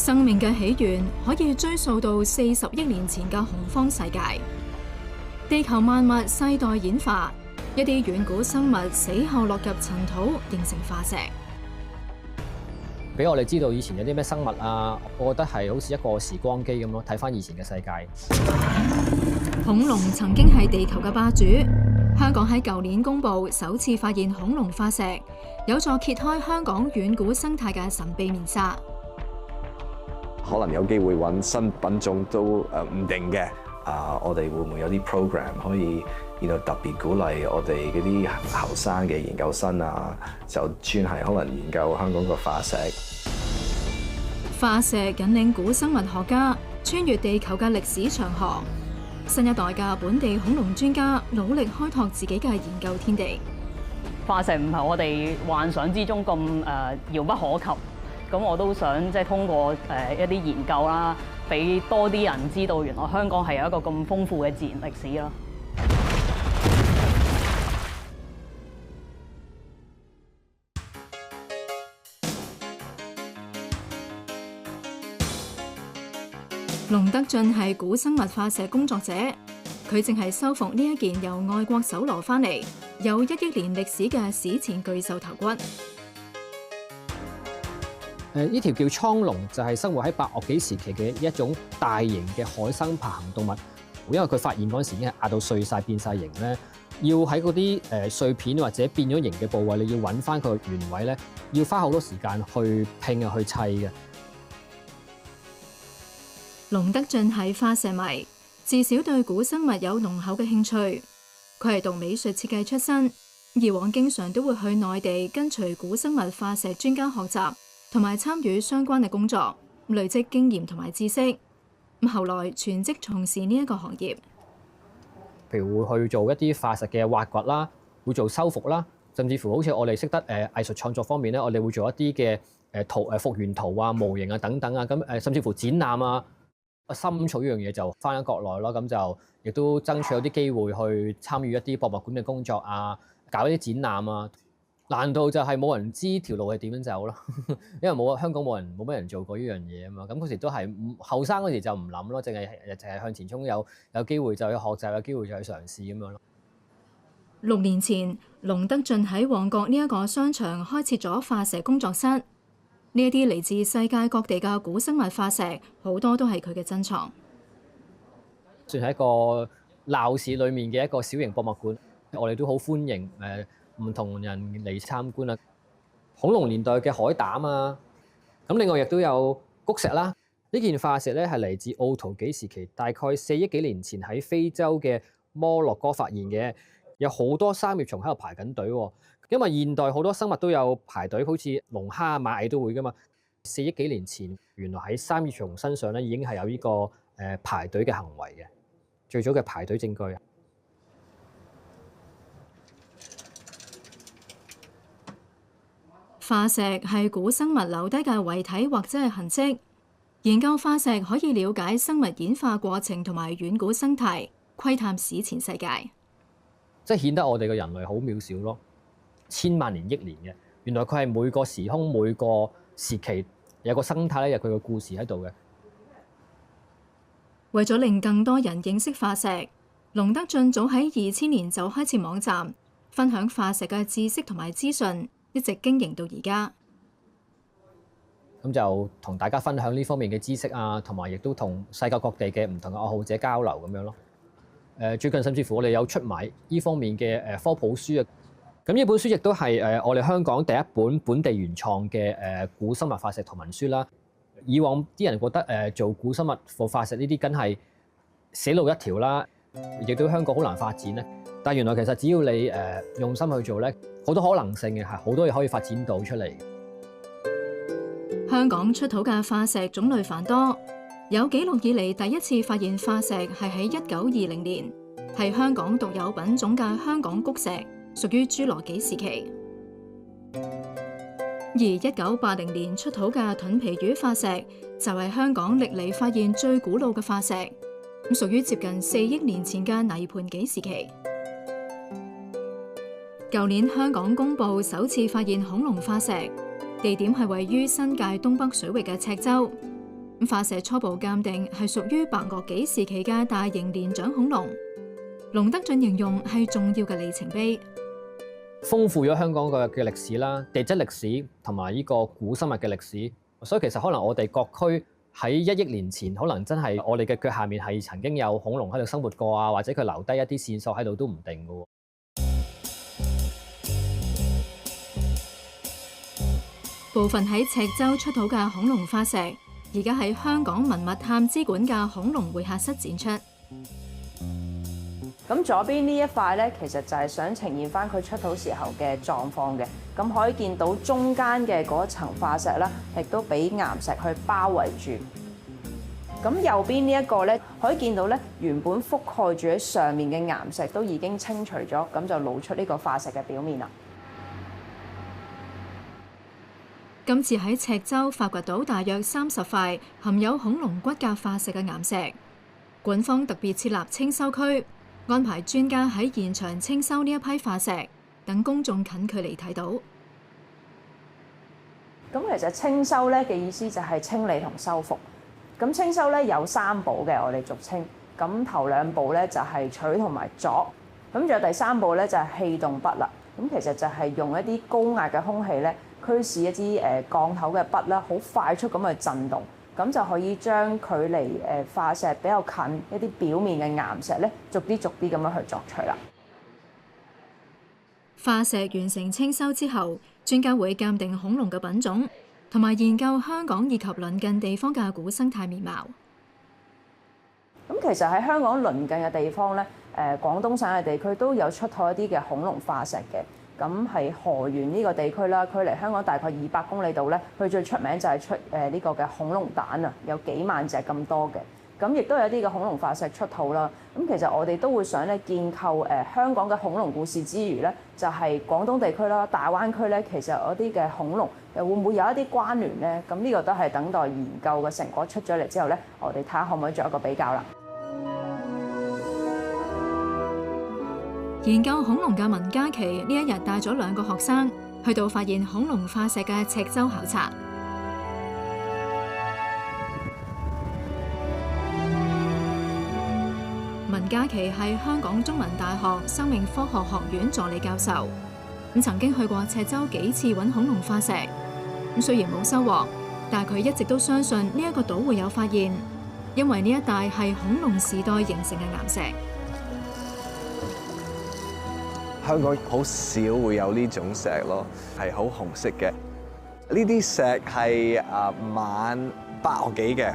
生命嘅起源可以追溯到40億年前嘅洪荒世界。地球萬物世代演化，一啲遠古生物死後落入塵土，形成化石。俾我哋知道以前有啲咩生物啊，我覺得係好似一個時光機咁咯，睇翻以前嘅世界。恐龍曾經係地球嘅霸主。香港喺舊年公布首次發現恐龍化石，有助揭開香港遠古生態嘅神秘面紗。可能有機會揾新品種都唔定嘅。我哋會唔會有啲 program 可以特別鼓勵我哋嗰啲後生嘅研究生啊，就專係可能研究香港個化石。化石引領古生物學家穿越地球嘅歷史長河，新一代嘅本地恐龍專家努力開拓自己嘅研究天地。化石唔係我哋幻想之中咁遙不可及，咁我都想通過一啲研究啦，俾多啲人知道原來香港係有一個咁豐富嘅自然歷史啦。龍德進係古生物化石工作者，佢正係修復呢一件由外國搜羅翻嚟有1億年歷史嘅史前巨獸頭骨。呢條叫蒼龍，就係生活喺白堊紀時期嘅一種大型嘅海生爬行動物。因為佢發現嗰陣時已經係壓到碎晒變晒形咧，要喺嗰啲碎片或者變咗形嘅部位，你要揾翻佢原位咧，要花好多時間去拼啊去砌嘅。龍德進係化石迷，自小對古生物有濃厚嘅興趣。佢係讀美術設計出身，以往經常都會去內地跟隨古生物化石專家學習，同埋參與相關嘅工作，累積經驗同埋知識。咁後來全職從事呢一個行業，譬如會去做一啲化石嘅挖掘啦，會做修復啦，甚至乎好似我哋識得藝術創作方面咧，我哋會做一啲嘅復原圖啊、模型啊等等啊，咁甚至乎展覽啊。深草呢樣嘢就翻喺國內咯，咁就亦都爭取有啲機會去參與一啲博物館嘅工作啊，搞一啲展覽啊。難道就係冇人知條路係點樣走咯？因為香港冇乜人做過呢樣嘢啊嘛。咁嗰時都係後生嗰時就唔諗咯，淨係向前衝，有機會就去學習，有機會就去嘗試咁樣咯。6年前，龍德進喺旺角呢一個商場開設咗化石工作室。呢一啲嚟自世界各地嘅古生物化石，好多都係佢嘅珍藏。算係一個鬧市裡面嘅一個小型博物館，我哋都好歡迎唔同人嚟參觀啊。恐龍年代嘅海膽啊，咁另外亦都有菊石啦。呢件化石咧係嚟自奧陶紀時期，大概4億幾年前喺非洲嘅摩洛哥發現嘅，有好多三葉蟲喺度排緊隊喎。因為現代好多生物都有排隊，好似龍蝦、螞蟻都會㗎嘛。4億幾年前，原來喺三葉蟲身上咧已經係有呢個排隊嘅行為嘅，最早嘅排隊證據。化石係古生物留低嘅遺體或者係痕跡。研究化石可以了解生物演化過程同埋遠古生態，窺探史前世界。即係顯得我哋嘅人類好渺小咯。千萬年億年嘅，原來佢係每個時空每個時期有個生態咧，有佢個故事喺度嘅。為咗令更多人認識化石，龍德進早喺2000年就開設網站，分享化石嘅知識同埋資訊，一直經營到而家。咁就同大家分享呢方面嘅知識啊，同埋亦都同世界各地嘅唔同嘅愛好者交流咁樣咯。最近甚至乎我哋有出埋呢方面嘅科普書啊。咁呢本書亦都係我哋香港第一本本地原創嘅古生物化石圖文書啦。以往啲人覺得做古生物化石呢啲梗係死路一條啦，亦都香港好難發展咧。但原來其實只要你用心去做咧，好多可能性嘅，係好多嘢可以發展到出嚟。香港出土嘅化石種類繁多，有紀錄以嚟第一次發現化石係喺1920年，係香港獨有品種嘅香港菊石。屬於侏羅紀時期，而1980年出土嘅盾皮魚化石就係香港歷嚟發現最古老嘅化石，咁屬於接近4億年前嘅泥盤紀時期。舊年香港公布首次發現恐龍化石，地點係位於新界東北水域嘅赤洲。化石初步鑑定係屬於白堊紀時期嘅大型年長恐龍。龍德進形容係重要嘅里程碑，豐富咗香港嘅歷史啦、地質歷史同埋呢個古生物嘅歷史。所以其實可能我哋各區喺1億年前，可能真係我哋嘅腳下面係曾經有恐龍喺度生活過啊，或者佢留低一啲線索喺度都唔定㗎喎。部分喺赤洲出土嘅恐龍化石，而家喺香港文物探知館嘅恐龍會客室展出。咁左邊呢一塊咧，其實就係想呈現翻佢出土時候嘅狀況嘅。咁可以見到中間嘅嗰層化石啦，亦都俾岩石去包圍住。咁右邊呢一個咧，可以見到咧，原本覆蓋住喺上面嘅岩石都已經清除咗，咁就露出呢個化石嘅表面啦。今次喺赤洲發掘到大約30塊含有恐龍骨骼化石嘅岩石，館方特別設立清修區，安排專家喺現場清修呢一批化石，等公眾近距離睇到。咁其實清修咧嘅意思就係清理同修復。咁清修咧有3步嘅，我哋俗稱。咁頭2步咧就係取同埋鑿。咁仲有第3步咧就係氣動筆啦。咁其實就係用一啲高壓嘅空氣咧，驅使一啲鋼頭嘅筆啦，好快速咁去震動。咁就可以將距離化石比較近一啲表面嘅岩石咧，逐啲咁樣去鑿取啦。化石完成清修之後，專家會鑑定恐龍嘅品種，同埋研究香港以及鄰近地方嘅古生態面貌。咁其實喺香港鄰近嘅地方咧，廣東省嘅地區都有出土一啲嘅恐龍化石嘅。咁係河源呢個地區啦，距離香港大概200公里度咧，佢最出名就係出呢個嘅恐龍蛋啊，有幾萬隻咁多嘅。咁亦都有啲嘅恐龍化石出土啦。咁其實我哋都會想咧建構香港嘅恐龍故事之餘咧，就係廣東地區啦、大灣區咧，其實嗰啲嘅恐龍又會唔會有一啲關聯咧？咁呢個都係等待研究嘅成果出咗嚟之後咧，我哋睇下可唔可以做一個比較啦。研究恐龍嘅文嘉琪呢一日帶咗2個學生去到發現恐龍化石嘅赤洲考察。文嘉琪係香港中文大學生命科學學院助理教授，曾經去過赤洲幾次揾恐龍化石。雖然冇收穫，但佢一直都相信呢一個島會有發現，因為呢一帶係恐龍時代形成嘅岩石。香港好少會有呢種石咯，係好紅色嘅。呢啲石係晚8幾嘅，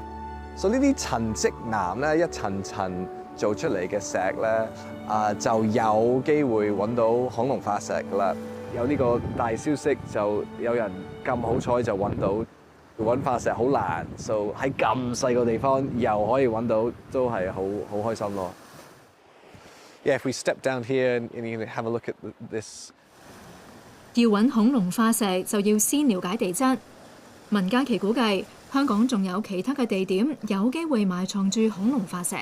所以呢啲沉積岩咧，一層層做出嚟嘅石咧，就有機會揾到恐龍化石㗎啦。有呢個大消息，就有人咁好彩就揾到。揾化石好難，所以喺咁細個地方又可以揾到，都係好開心咯。Yeah, if we step down here and you have a look at this. 要揾恐龍化石，就要先了解地質。文嘉琪估計，香港仲有其他嘅地點有機會埋藏住恐龍化石。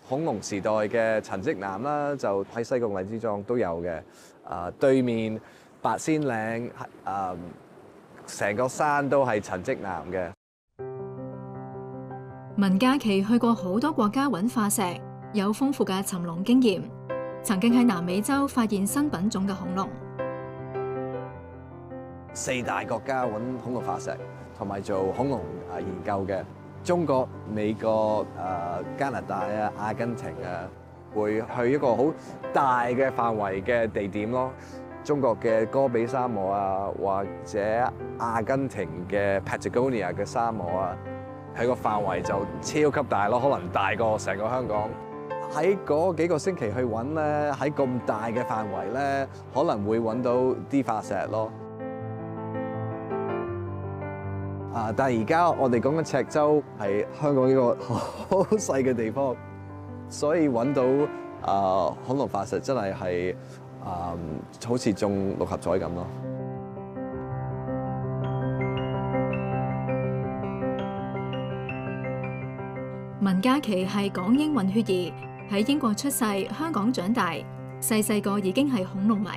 恐龍時代嘅沉積岩啦，就喺西貢荔枝莊都有嘅。對面八仙嶺，成個山都係沉積岩嘅。文嘉琪去過好多國家揾化石，有豐富嘅尋龍經驗，曾經喺南美洲發現新品種嘅恐龍。4大國家揾恐龍化石，同埋做恐龍研究嘅，中國、美國、加拿大啊、阿根廷啊，會去一個好大嘅範圍嘅地點咯。中國嘅戈比沙漠啊，或者阿根廷嘅 Patagonia 嘅沙漠啊，佢個範圍就超級大咯，可能大過成個香港。喺嗰幾個星期去揾咧，喺咁大嘅範圍咧，可能會揾到啲化石咯。但係而家我哋講緊赤洲係香港呢個好細嘅地方，所以揾到恐龍化石真係好似中6合彩咁咯。文嘉琪係港英混血兒，喺英國出世，香港長大，細個已經係恐龍迷。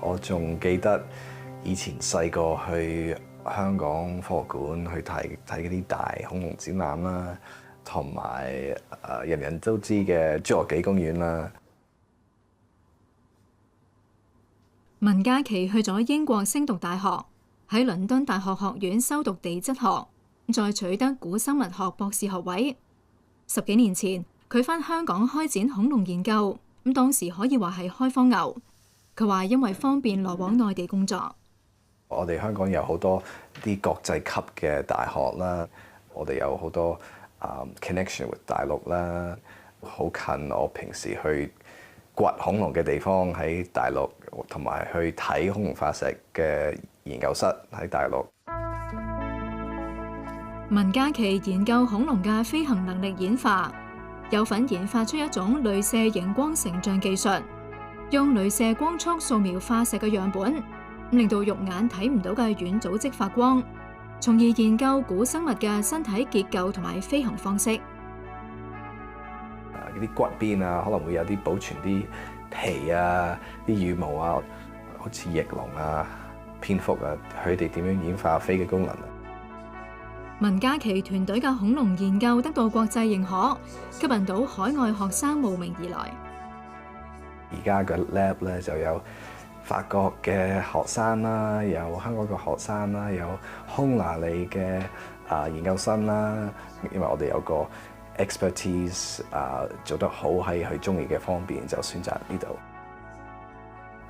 我仲記得以前細個去香港科學館去睇嗰啲大恐龍展覽啦，同埋人人都知嘅侏羅紀公園啦。文嘉琪去咗英國升讀大學，喺倫敦大學學院修讀地質學，再取得古生物學博士學位。10幾年前，佢返香港開展恐龍研究，當時可以話係開荒牛。佢話因為方便來往內地工作。我哋香港有好多啲國際級嘅大學啦，我哋有好多connection with 大陸啦，好近我平時去掘恐龍嘅地方喺大陸，同埋去睇恐龍化石嘅研究室喺大陸。文嘉琪研究恐龍嘅飛行能力演化，有份研發出一種雷射熒光成像技術，用雷射光速掃描化石嘅樣本，令到肉眼睇唔到嘅軟組織發光，從而研究古生物嘅身體結構同埋飛行方式。嗰啲骨邊啊，可能會有啲保存啲皮啊、啲羽毛啊，好似翼龍啊、蝙蝠啊，佢哋點樣演化飛嘅功能啊？文嘉琪團隊嘅恐龍研究得到國際認可，吸引到海外學生慕名而來。而家嘅 lab 咧就有法國嘅學生啦，有香港嘅學生啦，有匈牙利嘅研究生啦，因為我哋有個 expertise 做得好喺佢中意嘅方面，就選擇呢度。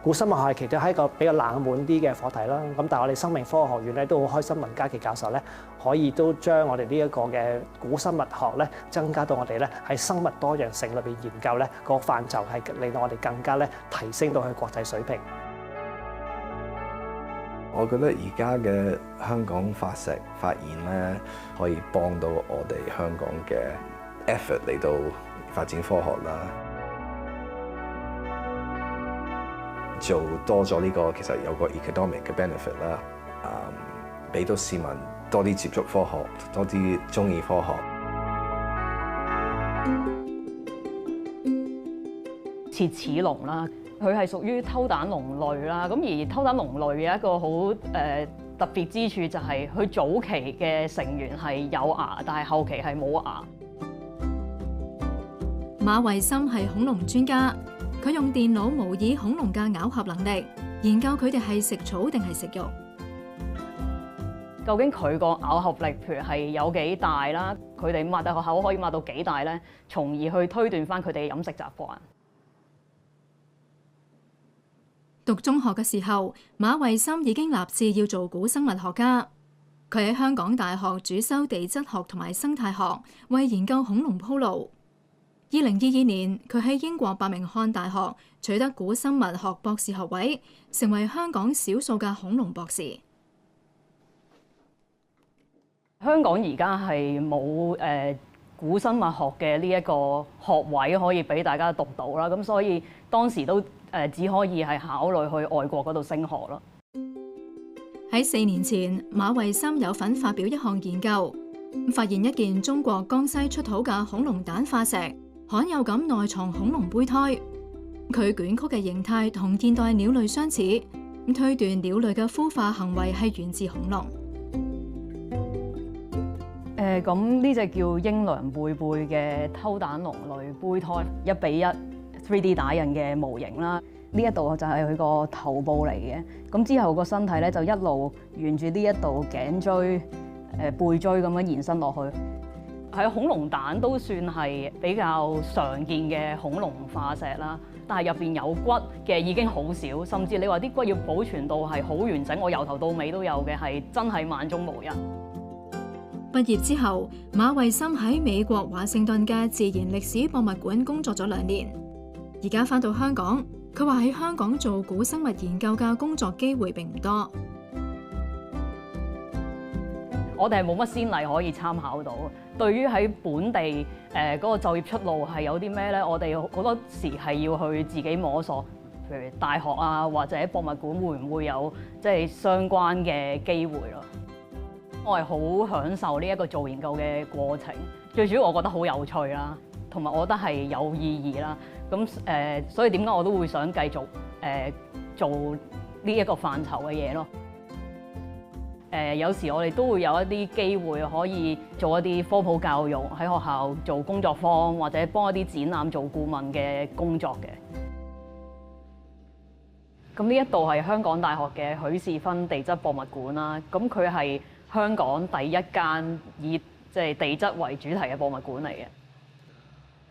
古生物學其實係一個比較冷門啲嘅課題啦，咁但係我哋生命科學學院咧都好開心，文嘉琪教授咧可以都將我哋呢一個嘅古生物學咧增加到我哋咧喺生物多樣性裏邊研究咧個範疇，係令到我哋更加咧提升到去國際水平。我覺得而家嘅香港化石發現咧，可以幫到我哋香港嘅 effort 嚟到發展科學啦。做多咗呢個，其實有個 economic 嘅 benefit 啦，俾到市民多啲接觸科學，多啲鍾意科學。切齒龍啦，佢係屬於偷蛋龍類啦。咁而偷蛋龍類嘅一個好特別之處就係佢早期嘅成員係有牙，但係後期係冇牙。馬慧森係恐龍專家。佢用電腦模擬恐龍嘅咬合能力，研究佢哋係食草定係食肉。究竟佢個咬合力，譬如係有幾大啦？佢哋擘大個口可以擘到幾大咧？從而去推斷翻佢哋嘅飲食習慣。讀中學嘅時候，馬慧森已經立志要做古生物學家。佢喺香港大學主修地質學同埋生態學，為研究恐龍鋪路。2022年，佢喺英國伯明翰大學取得古生物學博士學位，成為香港少數嘅恐龍博士。香港而家係冇古生物學嘅呢一個學位可以俾大家讀到啦，咁所以當時都只可以係考慮去外國嗰度升學咯。喺4年前，馬慧森有份發表一項研究，發現一件中國江西出土嘅恐龍蛋化石。罕有咁內藏恐龍胚胎，佢捲曲嘅形態同現代鳥類相似，推斷鳥類嘅孵化行為係源自恐龍。咁呢隻叫英良貝貝嘅偷蛋龍類胚胎1:1 3D 打印嘅模型啦。呢一度就係佢個頭部嚟嘅，咁之後個身體咧就一路沿住呢一度頸椎、背椎咁樣延伸落去。喺恐龍蛋都算係比較常見嘅恐龍化石啦，但係入邊有骨嘅已經好少，甚至你話啲骨要保存到係好完整，我由頭到尾都有嘅，係真係萬中無一。畢業之後，馬慧森喺美國華盛頓嘅自然歷史博物館工作咗2年，而家返到香港，佢話喺香港做古生物研究嘅工作機會並唔多。我哋係冇乜先例可以參考到。對於喺本地嗰個就業出路係有啲咩咧？我哋好多時係要去自己摸索，譬如大學啊或者博物館會唔會有即係相關嘅機會咯？我係好享受呢一個做研究嘅過程，最主要我覺得好有趣啦，同埋我覺得係有意義啦。咁所以點解我都會想繼續做呢一個範疇嘅嘢咯？有時我哋都會有一啲機會可以做一啲科普教育，喺學校做工作坊，或者幫一啲展覽做顧問嘅工作嘅。咁呢一度係香港大學嘅許仕芬地質博物館啦。咁佢係香港第一間以地質為主題嘅博物館嚟嘅。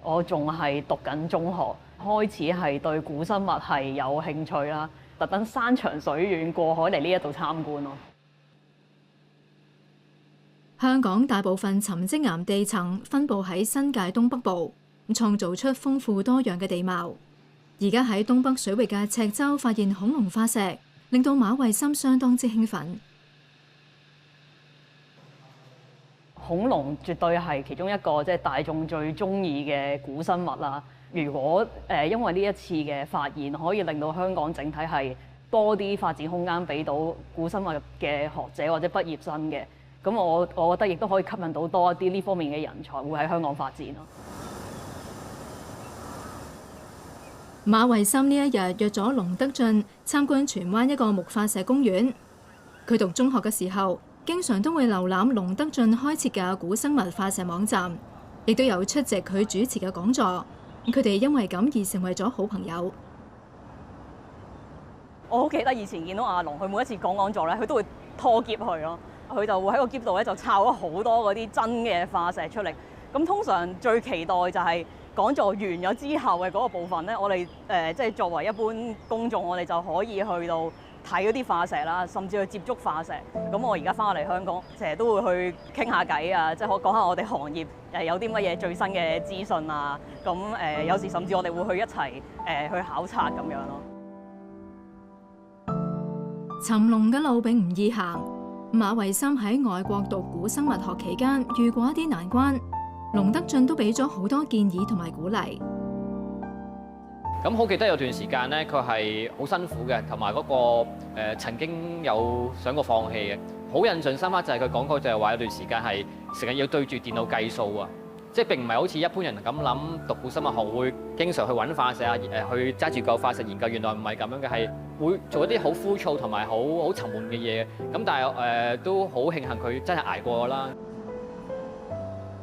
我仲係讀緊中學，開始係對古生物係有興趣啦，特登山長水遠過海嚟呢一度參觀咯。香港大部分沉積岩地層分佈喺新界東北部，創造出豐富多樣嘅地貌。而家喺東北水域嘅赤洲發現恐龍化石，令到馬慧森相當之興奮。恐龍絕對係其中一個大眾最中意嘅古生物啦。如果因為呢一次嘅發現，可以令到香港整體係多啲發展空間俾到古生物嘅學者或者畢業生嘅，咁我覺得亦都可以吸引到多一啲呢方面嘅人才會喺香港發展咯。馬慧森呢一日約咗龍德進參觀荃灣一個木化石公園。佢讀中學嘅時候，經常都會瀏覽龍德進開設嘅古生物化石網站，亦都有出席佢主持嘅講座。佢哋因為咁而成為咗好朋友。我好記得以前見到阿龍，佢每一次講座咧，佢都會拖喼去咯。佢就會喺個喼度咧就抄咗好多嗰啲真嘅化石出嚟。咁通常最期待就係講座完咗之後嘅嗰個部分咧，我哋即係作為一般公眾，我哋就可以去到睇嗰啲化石啦，甚至去接觸化石。咁我而家翻嚟香港，成日都會去傾下偈啊，即係講下我哋行業有啲乜嘢最新嘅資訊啊。咁有時甚至我哋會去一齊去考察咁樣咯。尋龍嘅路並唔易行。馬慧森喺外國讀古生物學期間遇過一啲難關，龍德進都俾咗好多建議同埋鼓勵。咁好記得有段時間咧，佢係好辛苦嘅，同埋嗰個曾經有想過放棄嘅。好印象深刻就係佢講過，就係話有段時間係成日要對住電腦計數啊，即係並唔係好似一般人咁諗，讀古生物學會經常去揾化石啊，去揸住嚿化石研究。原來唔係咁樣嘅，係會做一啲好枯燥同埋好沉悶嘅嘢。咁但係都好慶幸佢真係捱過啦。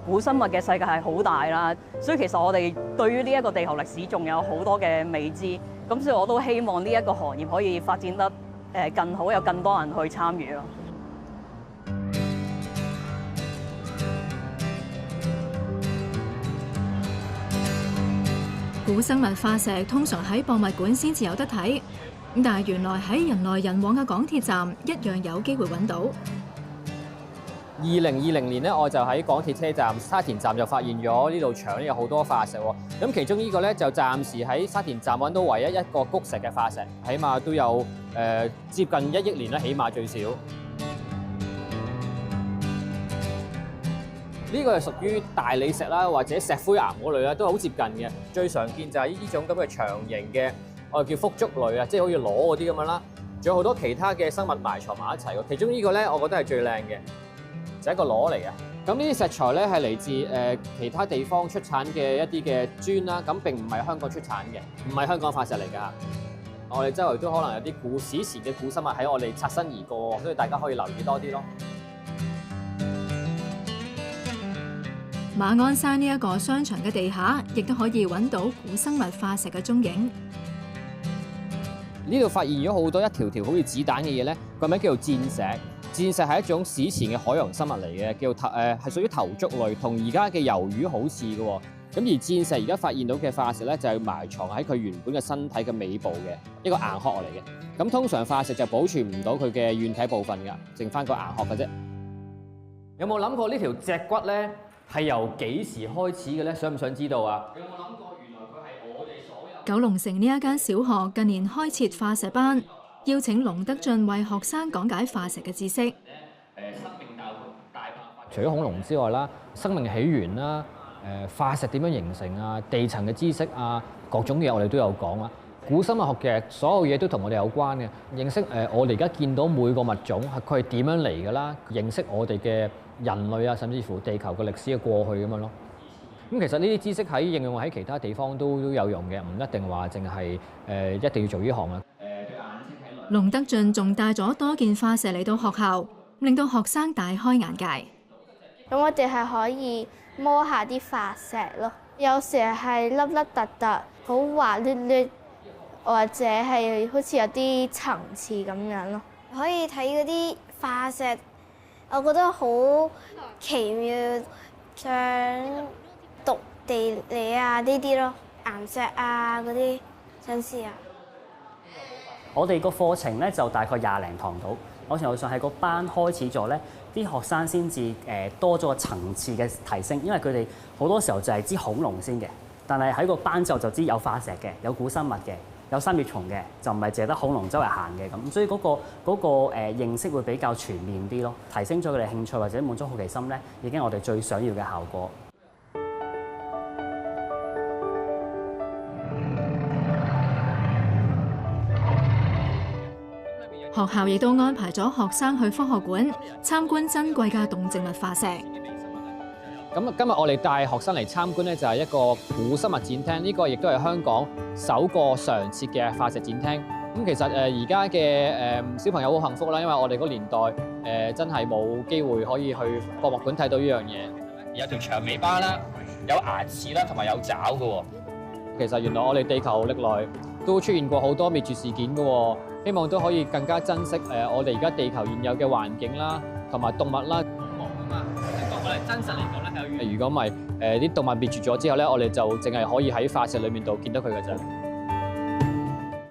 古生物嘅世界係好大啦，所以其實我哋對於呢一個地球歷史仲有好多嘅未知。咁所以我都希望呢一個行業可以發展得更好，有更多人去參與咯。古生物化石通常喺博物館先至有得睇，但係原來喺人來人往嘅港鐵站一樣有機會揾到。2020年咧，我就喺港鐵車站沙田站就發現咗呢度牆有好多化石喎。咁其中呢個咧就暫時喺沙田站揾到唯一一個谷石嘅化石，起碼都有接近1億年啦，起碼最少。呢個係屬於大理石啦，或者石灰岩嗰類啦，都好接近嘅。最常見就係呢種咁嘅長形嘅，我哋叫腹足類啊，即係好似螺嗰啲咁樣啦。仲有好多其他嘅生物埋藏埋一齊喎。其中呢個咧，我覺得係最靚嘅。就係一個螺嚟嘅，咁呢啲石材咧係嚟自其他地方出產嘅一啲嘅磚啦，咁並唔係香港出產嘅，唔係香港化石嚟㗎。我哋周圍都可能有啲古史前嘅古生物喺我哋擦身而過，所以大家可以留意多啲咯。馬鞍山呢一個商場嘅地下，亦都可以揾到古生物化石嘅蹤影。呢度發現咗好多一條條好似子彈嘅嘢咧，個名叫做箭石。箭石係一種史前嘅海洋生物嚟嘅，叫係屬於頭足類，同而家嘅魷魚好似嘅喎。咁而箭石而家發現到嘅化石咧，就係埋藏喺佢原本嘅身體嘅尾部嘅一個硬殼嚟嘅。咁通常化石就保存唔到佢嘅軟體部分㗎，剩翻個硬殼嘅啫。有冇諗過呢條脊骨咧係由幾時開始嘅咧？想唔想知道啊？有冇諗過原來佢係我哋所有？九龍城呢一間小學近年開設化石班。邀請龍德進為學生講解化石嘅知識。除咗恐龍之外啦，生命起源啦，化石點樣形成啊，地層嘅知識啊，各種嘢我哋都有講啦。古生物學嘅所有嘢都同我哋有關嘅，認識我哋而家見到每個物種佢係點樣嚟㗎啦，認識我哋嘅人類啊，甚至乎地球嘅歷史嘅過去咁樣咯。咁其實呢啲知識喺應用喺其他地方都有用嘅，唔一定話淨係一定要做呢行啊。龍德進仲帶咗多件化石嚟到學校，令到學生大開眼界。咁我哋係可以摸下啲化石咯，有時係凹凹凸凸，好滑捋捋，或者係好似有啲層次咁樣咯。可以睇嗰啲化石，我覺得好奇妙，想讀地理啊呢啲咯，顏色啊嗰啲想試下。我哋個課程咧就大概20零堂到，某程度上係個班開始咗咧，啲學生先至多咗個層次嘅提升，因為佢哋好多時候就係知恐龍先嘅，但係喺個班之後就知有化石嘅，有古生物嘅，有三葉蟲嘅，就唔係淨係得恐龍周圍行嘅咁，所以嗰個認識會比較全面啲咯，提升咗佢哋興趣或者滿足好奇心咧，已經係我哋最想要嘅效果。學校亦都安排咗學生去科學館參觀珍貴嘅動植物化石。咁今日我哋帶學生嚟參觀咧，就係一個古生物展廳。呢個亦都係香港首個常設嘅化石展廳。咁其實而家嘅小朋友好幸福啦，因為我哋嗰年代真係冇機會可以去博物館睇到呢樣嘢。有條長尾巴啦，有牙齒啦，同埋有爪嘅喎。其實原來我哋地球歷來都出現過好多滅絕事件嘅喎，希望都可以更加珍惜我哋而家地球現有嘅環境啦，同埋動物啦。冇啊嘛，我哋真實嚟講咧係有。如果唔係啲動物滅絕咗之後咧，我哋就淨係可以喺化石裡面度見到佢嘅啫。